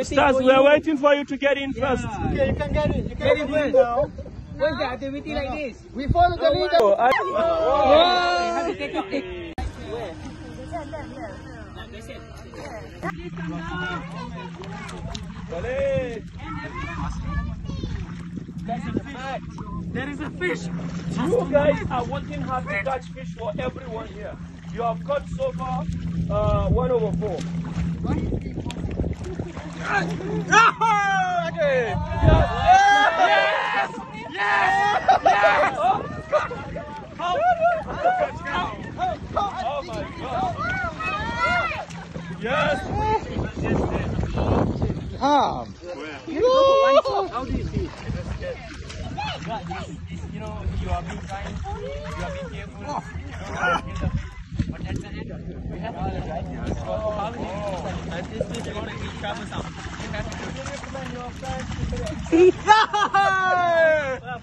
Stars, we are waiting for you to get in first. Okay, you can get in. You can get in first now. What's the activity like this? We follow the leader. Oh, Have to take a pic. There is a fish. You guys are working hard to catch fish for everyone here. You have caught so far 1/4. Okay. Yes! Yes! Yes! Oh my God! Yes! How do you see? You know, you are being kind, you are being careful. But at the end, we have all the right. And this is going to be troublesome. You have to recommend your friends.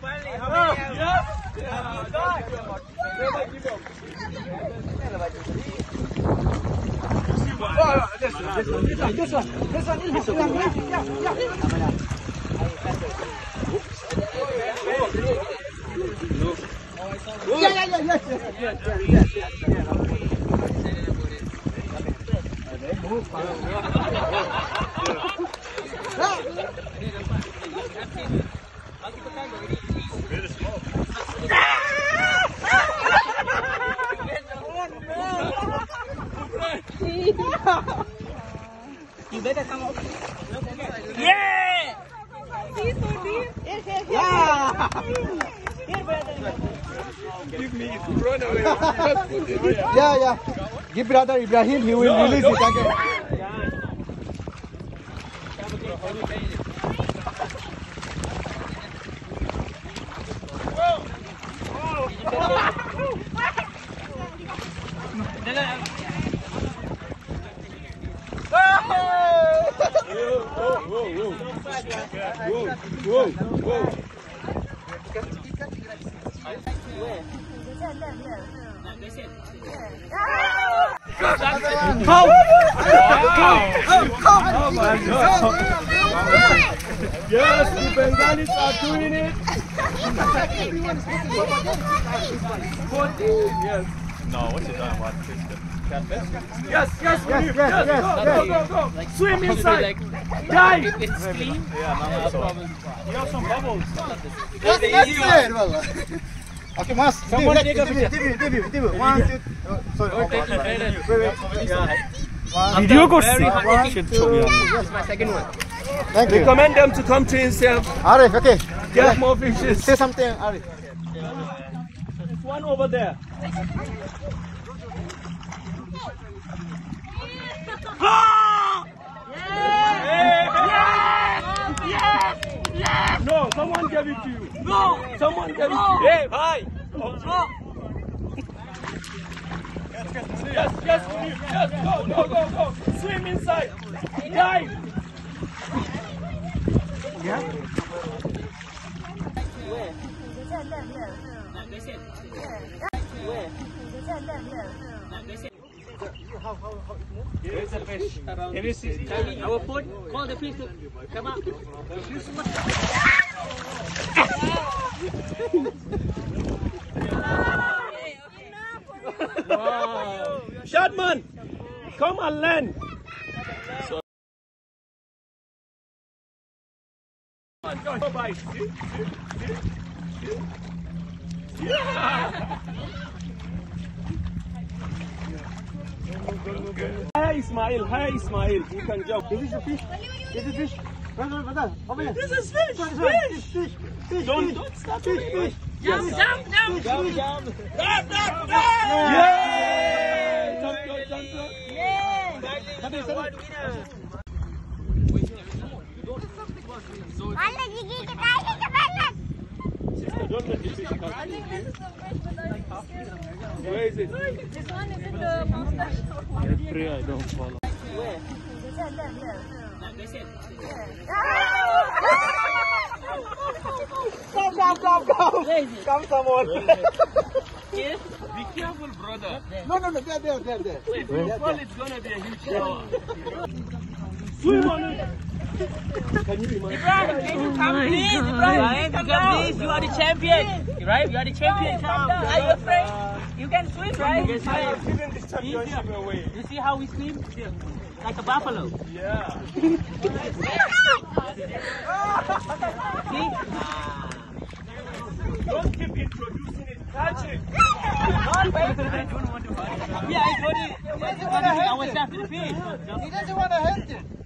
Finally, how many have you? You better come up. Yeah! He's so deep. Yeah! Give me it. Run away. Yeah. Give brother Ibrahim, he will release it again. Yes, the Bengalis are doing it. 14, yes. No, what's it done? What? Yes, Yes. go. Swim inside. Dive. It's clean. Yeah, no problem. You have some bubbles. That's it. Okay, Mas. Someone take a picture. Give. 1, 2. Sorry. Video go. Very hard. One, two. This is my second one. Thank you. Recommend them to come to INCEIF. Arif, okay. Get more fishes. Say something, Arif. There's one over there. No, someone gave it to you. No, someone gave it to you. Hey, hi. Yes, go. Swim inside. Dive. Yeah. There's a fish around. Can you see? Our foot, call the fish to come up. Wow. Shadman, come and land. Go by. Hi Ismail, you can jump. This is a fish. Brother. Over here. This is fish. Don't stop fish. Jump. Yay! Jump. Sister, don't let the fish come. Where is it? This one is in the mustache. I pray I don't fall. Where? Come, someone. Yes. Be careful, brother. No, there. If you fall, it's gonna be a huge shower. Swim on it. Can you imagine? Ibrahim, can you come please? Ibrahim, come down. Please, you are the champion. Right? You are the champion. Come down. Are you afraid? You can swim, right? I have given this championship away. You see how we swim? Like a buffalo. Yeah. See? Don't keep introducing it. Catch it. I don't want to hurt you. Yeah, I told you. He doesn't want to hurt I was after the fish. He doesn't want to hurt it.